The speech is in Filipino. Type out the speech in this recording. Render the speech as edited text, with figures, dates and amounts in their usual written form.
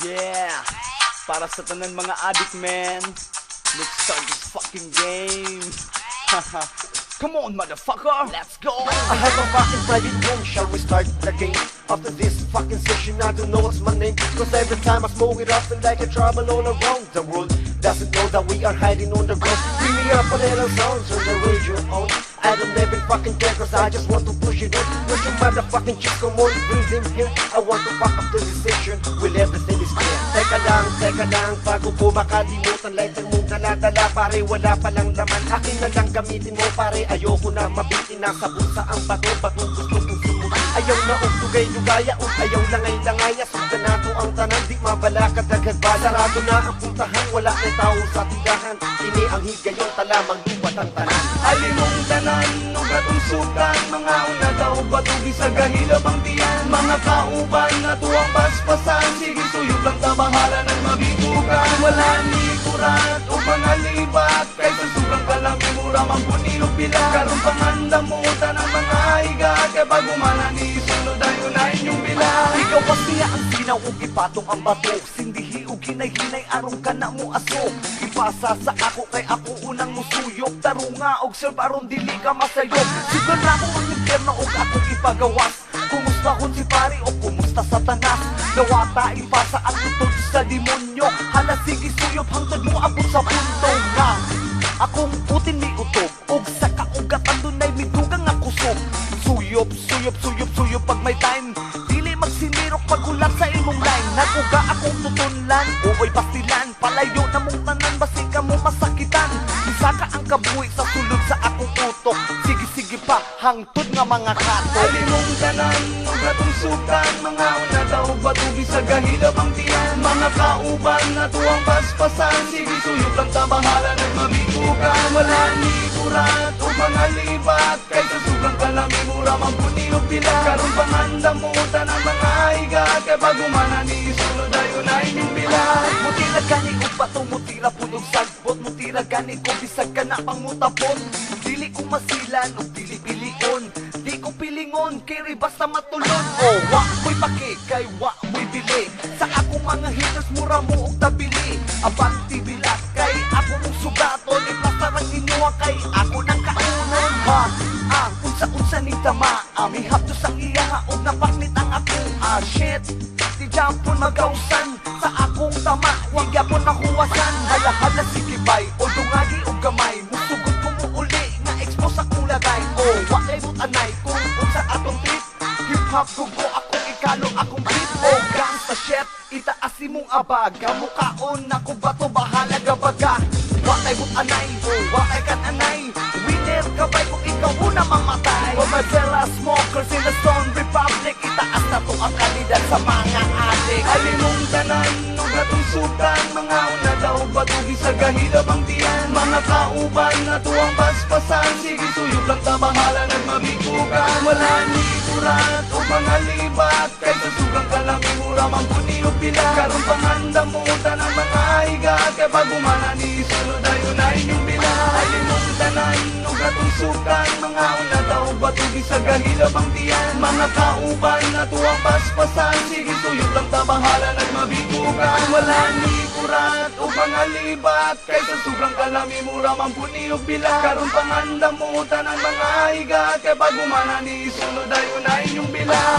Yeah, para sa tanan mga addict, man. Let's start this fucking game. Come on, motherfucker, let's go. I have a fucking private room, shall we start the game? After this fucking session, I don't know what's my name, cause every time I smoke it up and like a trouble all around the world. Doesn't know that we are hiding on the ground. Bring me up a little sounds on the radio on. I don't even fucking care, cause I just want to push it on. Push your motherfucking chicks, come on, bring them here. I want to fuck up the session, will everything is clear. Teka lang, bago ko makalimutan. Lighter mong dala-dala, pare, wala palang laman. Akin na lang gamitin mo, pare, ayoko na mabitin. Nasa bulsa ang bato, batong gusto kong sumutin. Ayaw na og tugay-lugaya, o ayaw langay-langaya. Sundan na to ang tanan, di mabala kadagad ba. Sarado na ang puntahan, wala na tao sa tindahan. Ini ang higayon, talamang liwat ang tanan. Alimong tanan, ugatong sukan. Mga una daw batugi sa gahilab ang tiyan. Mga kauban na tuwang paspasan. Sige suyog lang tabahala ng mabitugan. Wala ni kurat o mga libat. Kaysa sobrang kalami mura mampuninog bilang. Karong pangandamutan ang mga higa. Kaya bago mana ni sunod ay unahin yung bilang. Ikaw pasiya ang sinaw o gipatong ang bato. Sindihi o ginay-hinay arong ka na mo aso. Ipasa sa ako kay ako unang musuyok. Tarunga og sir aron dili ka masayok. Siguro mo ang impyerno og akong ipagawas. Kumusta kun si pari o kumusta satanas. Nawata ipasa ang utod sa demonyo. Hala sige suyop hangtod mo abot sa punto nga. Akong putin ni utog og sa kaugatan dunay midugang nga kusog. Suyop, suyop, suyop, suyop pag may time. Dili magsinirok pagulat sa imong line. Naguga akong tutunlan, uoy pastilan. Palayo na mong tanan, basi ka mo masakitan. Isa ka ang kabuhi sa sulod sa akong utok. Sige-sige pa, hangtod nga mga kato. Alimong tanan, ugatong sukan. Mga una daw batugi sa gahilab ang tiyan. Mga kauban na tuwang paspasan. Sige suyop lang tabahala ng mabitugan. Wala ni kurat o mga libat. Kaysa sobrang kalami mura mampuninog bilang. Karong pangandamutan ang mga higa. Kaya bago mana ni sunod ay unahin yung bilang. Mutira gani o bato, mutira punog sagbot. Mutira gani ko bisag ka na pangutapon. Dili ko masilan o dili pilion. Di ko pilingon, kiri basta matulon. O wa mo'y paki, kay wa mo'y bili. Sa akong mga haters mura mo og tabili. Abanti bilat, kay ako mong sugaton. Iplastarang inuwa kay ako nang kaunon. Ha, unsa-unsa ni tama. Mihap to sang iya og napaknit ang ako. Shit, di jampon magausan. Sa akong tama, wag yapon nakuwasan. Hala-hala sige bay, o dungagi o gamay. Musugod ko mo uli, nga expose akong lagay. O wakay mo't anay, kung unsa atong trip. Hip-hop gugo akong ikalo akong beat. O gangsta shit, itaas imong abaga. Mukaon ako bato, bahala gabaga. Wakay mo't anay, o wakay kan anay. Winner ka bay kung ikaw una mamatay. O Marcella Smokers in the Stone Republic. Itaas na to ang kalidad sa mga adik. Alimong tanan, ugatong sukan. Mga una daw batugi sa gahilab ang tiyan. Mga kauban na tuwang paspasan. Sige suyop lang tabahala ng mabitugan. Wala ni kurat o mga libat. Kaysa sugang kalami mura mampuninog bilang. Karong pangandamutan ang mga higa. Kaya bago mana ni sunod ay unahin yung bilang. Alimong tanan, ugatong sukan. Mga una daw batugi sa gahilab ang tiyan. Mga kauban na tuwang paspasan. Sige suyop lang tabahala ng mabitugan. Wala ni kurat o mga libat. Kaysa sobrang kalami mura mampuniog bilang. Karong pangandamutan ang mga higa. Kaya bago mana ni sunod ay unahin yung bilang.